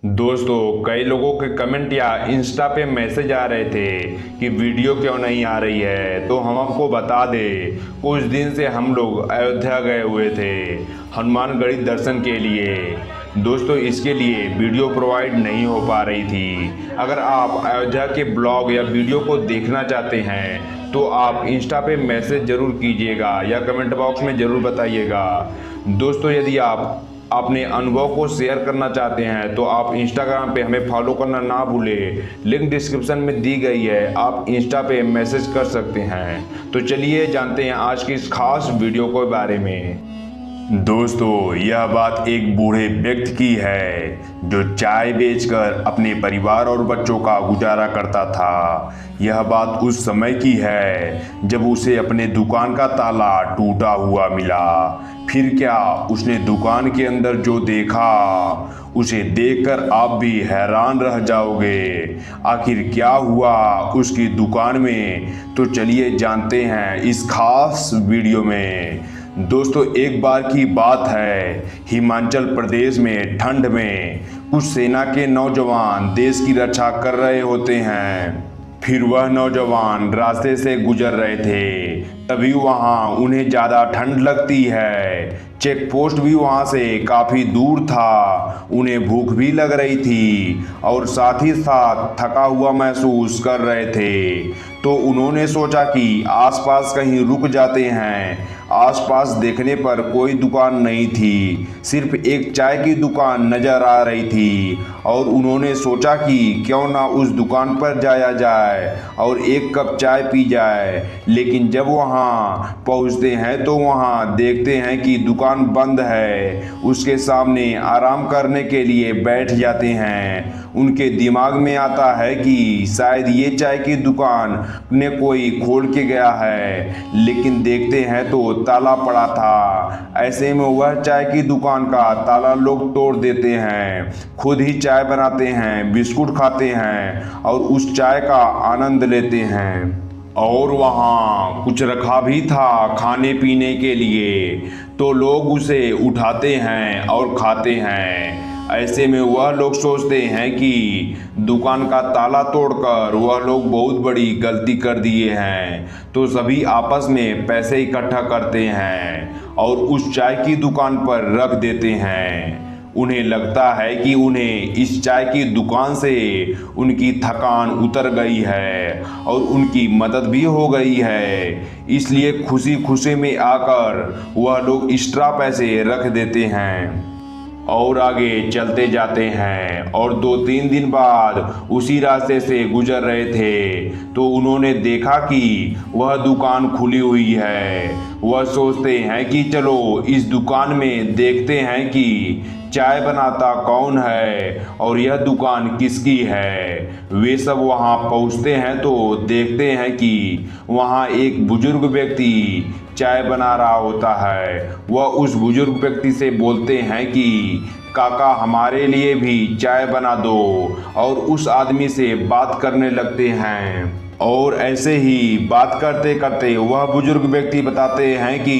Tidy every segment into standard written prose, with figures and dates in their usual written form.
दोस्तों, कई लोगों के कमेंट या इंस्टा पे मैसेज आ रहे थे कि वीडियो क्यों नहीं आ रही है। तो हम आपको बता दें, कुछ दिन से हम लोग अयोध्या गए हुए थे हनुमानगढ़ी दर्शन के लिए। दोस्तों, इसके लिए वीडियो प्रोवाइड नहीं हो पा रही थी। अगर आप अयोध्या के ब्लॉग या वीडियो को देखना चाहते हैं तो आप इंस्टा पे मैसेज ज़रूर कीजिएगा या कमेंट बॉक्स में ज़रूर बताइएगा। दोस्तों, यदि आप अपने अनुभव को शेयर करना चाहते हैं तो आप इंस्टाग्राम पे हमें फॉलो करना ना भूलें। लिंक डिस्क्रिप्शन में दी गई है, आप इंस्टा पे मैसेज कर सकते हैं। तो चलिए जानते हैं आज की इस खास वीडियो के बारे में। दोस्तों, यह बात एक बूढ़े व्यक्ति की है जो चाय बेचकर अपने परिवार और बच्चों का गुजारा करता था। यह बात उस समय की है जब उसे अपने दुकान का ताला टूटा हुआ मिला। फिर क्या उसने दुकान के अंदर जो देखा, उसे देखकर आप भी हैरान रह जाओगे। आखिर क्या हुआ उसकी दुकान में, तो चलिए जानते हैं इस खास वीडियो में। दोस्तों, एक बार की बात है, हिमाचल प्रदेश में ठंड में कुछ सेना के नौजवान देश की रक्षा कर रहे होते हैं। फिर वह नौजवान रास्ते से गुजर रहे थे, तभी वहां उन्हें ज़्यादा ठंड लगती है। चेक पोस्ट भी वहां से काफ़ी दूर था। उन्हें भूख भी लग रही थी और साथ ही साथ थका हुआ महसूस कर रहे थे। तो उन्होंने सोचा कि आसपास कहीं रुक जाते हैं। आसपास देखने पर कोई दुकान नहीं थी, सिर्फ एक चाय की दुकान नज़र आ रही थी। और उन्होंने सोचा कि क्यों ना उस दुकान पर जाया जाए और एक कप चाय पी जाए। लेकिन जब वहाँ पहुँचते हैं तो वहाँ देखते हैं कि दुकान बंद है। उसके सामने आराम करने के लिए बैठ जाते हैं। उनके दिमाग में आता है कि शायद ये चाय की दुकान ने कोई खोल के गया है, लेकिन देखते हैं तो ताला पड़ा था। ऐसे में वह चाय की दुकान का ताला लोग तोड़ देते हैं, खुद ही चाय बनाते हैं, बिस्कुट खाते हैं और उस चाय का आनंद लेते हैं। और वहाँ कुछ रखा भी था खाने पीने के लिए, तो लोग उसे उठाते हैं और खाते हैं। ऐसे में वह लोग सोचते हैं कि दुकान का ताला तोड़कर वह लोग बहुत बड़ी गलती कर दिए हैं। तो सभी आपस में पैसे इकट्ठा करते हैं और उस चाय की दुकान पर रख देते हैं। उन्हें लगता है कि उन्हें इस चाय की दुकान से उनकी थकान उतर गई है और उनकी मदद भी हो गई है। इसलिए खुशी खुशी में आकर वह लोग एक्स्ट्रा पैसे रख देते हैं और आगे चलते जाते हैं। और 2-3 दिन बाद उसी रास्ते से गुजर रहे थे तो उन्होंने देखा कि वह दुकान खुली हुई है। वह सोचते हैं कि चलो इस दुकान में देखते हैं कि चाय बनाता कौन है और यह दुकान किसकी है। वे सब वहां पहुंचते हैं तो देखते हैं कि वहां एक बुजुर्ग व्यक्ति चाय बना रहा होता है। वह उस बुजुर्ग व्यक्ति से बोलते हैं कि काका, हमारे लिए भी चाय बना दो, और उस आदमी से बात करने लगते हैं। और ऐसे ही बात करते करते वह बुजुर्ग व्यक्ति बताते हैं कि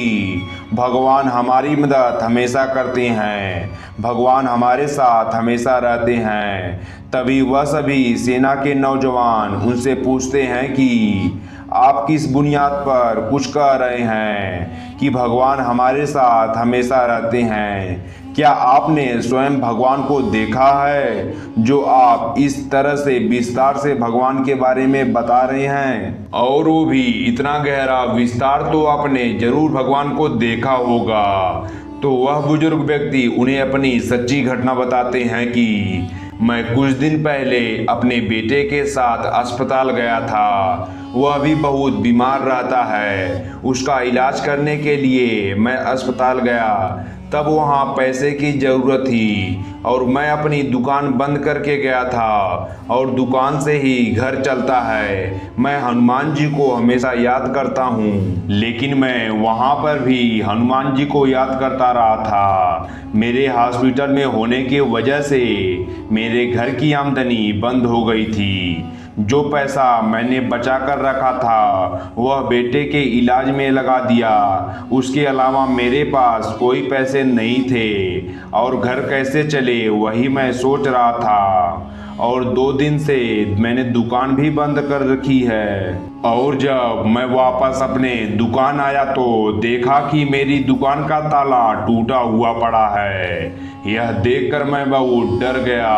भगवान हमारी मदद हमेशा करते हैं, भगवान हमारे साथ हमेशा रहते हैं। तभी वह सभी सेना के नौजवान उनसे पूछते हैं कि आप किस बुनियाद पर कुछ कह रहे हैं कि भगवान हमारे साथ हमेशा रहते हैं? क्या आपने स्वयं भगवान को देखा है जो आप इस तरह से विस्तार से भगवान के बारे में बता रहे हैं? और वो भी इतना गहरा विस्तार तो आपने जरूर भगवान को देखा होगा। तो वह बुजुर्ग व्यक्ति उन्हें अपनी सच्ची घटना बताते हैं कि मैं कुछ दिन पहले अपने बेटे के साथ अस्पताल गया था। वह भी बहुत बीमार रहता है। उसका इलाज करने के लिए मैं अस्पताल गया, तब वहाँ पैसे की ज़रूरत थी और मैं अपनी दुकान बंद करके गया था। और दुकान से ही घर चलता है। मैं हनुमान जी को हमेशा याद करता हूँ, लेकिन मैं वहाँ पर भी हनुमान जी को याद करता रहा था। मेरे हॉस्पिटल में होने की वजह से मेरे घर की आमदनी बंद हो गई थी। जो पैसा मैंने बचा कर रखा था वह बेटे के इलाज में लगा दिया। उसके अलावा मेरे पास कोई पैसे नहीं थे और घर कैसे चले वही मैं सोच रहा था। और 2 दिन से मैंने दुकान भी बंद कर रखी है। और जब मैं वापस अपने दुकान आया तो देखा कि मेरी दुकान का ताला टूटा हुआ पड़ा है। यह देखकर मैं बहुत डर गया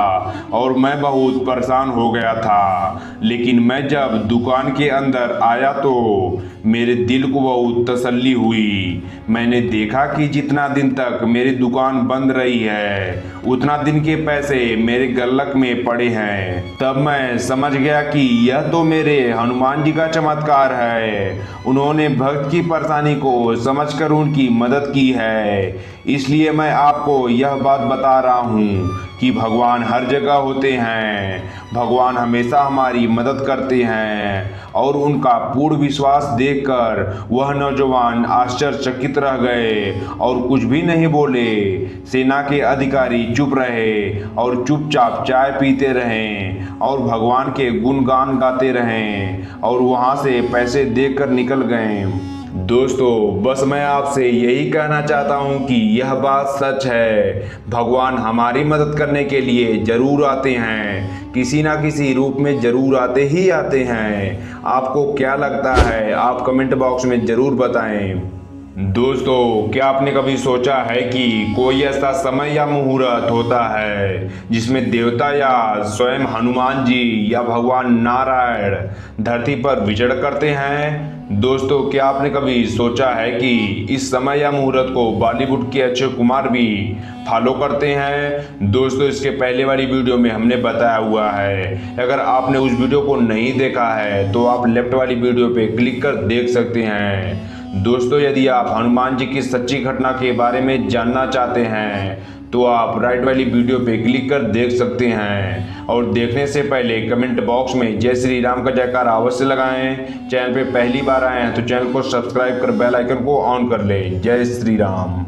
और मैं बहुत परेशान हो गया था। लेकिन मैं जब दुकान के अंदर आया तो मेरे दिल को बहुत तसल्ली हुई। मैंने देखा कि जितना दिन तक मेरी दुकान बंद रही है उतना दिन के पैसे मेरे गुल्लक में पड़े हैं। तब मैं समझ गया कि यह तो मेरे हनुमान जी का चमत्कार है। उन्होंने भक्त की परेशानी को समझकर उनकी मदद की है। इसलिए मैं आपको यह बात बता रहा हूँ कि भगवान हर जगह होते हैं। भगवान हमेशा हमारी मदद करते हैं। और उनका पूर्ण विश्वास देखकर वह नौजवान आश्चर्यचकित रह गए और कुछ भी नहीं बोले। सेना के अधिकारी चुप रहे और चुपचाप चाय पीते रहें और भगवान के गुणगान गाते रहें और वहाँ से पैसे देकर निकल गए। दोस्तों, बस मैं आपसे यही कहना चाहता हूँ कि यह बात सच है। भगवान हमारी मदद करने के लिए ज़रूर आते हैं, किसी ना किसी रूप में ज़रूर आते ही आते हैं। आपको क्या लगता है आप कमेंट बॉक्स में ज़रूर बताएं। दोस्तों, क्या आपने कभी सोचा है कि कोई ऐसा समय या मुहूर्त होता है जिसमें देवता या स्वयं हनुमान जी या भगवान नारायण धरती पर विचरण करते हैं? दोस्तों, क्या आपने कभी सोचा है कि इस समय या मुहूर्त को बॉलीवुड के अक्षय कुमार भी फॉलो करते हैं? दोस्तों, इसके पहले वाली वीडियो में हमने बताया हुआ है। अगर आपने उस वीडियो को नहीं देखा है तो आप लेफ्ट वाली वीडियो पे क्लिक कर देख सकते हैं। दोस्तों, यदि आप हनुमान जी की सच्ची घटना के बारे में जानना चाहते हैं तो आप राइट वाली वीडियो पे क्लिक कर देख सकते हैं। और देखने से पहले कमेंट बॉक्स में जय श्री राम का जयकारा अवश्य लगाएं। चैनल पे पहली बार आए हैं तो चैनल को सब्सक्राइब कर बेल आइकन को ऑन कर लें। जय श्री राम।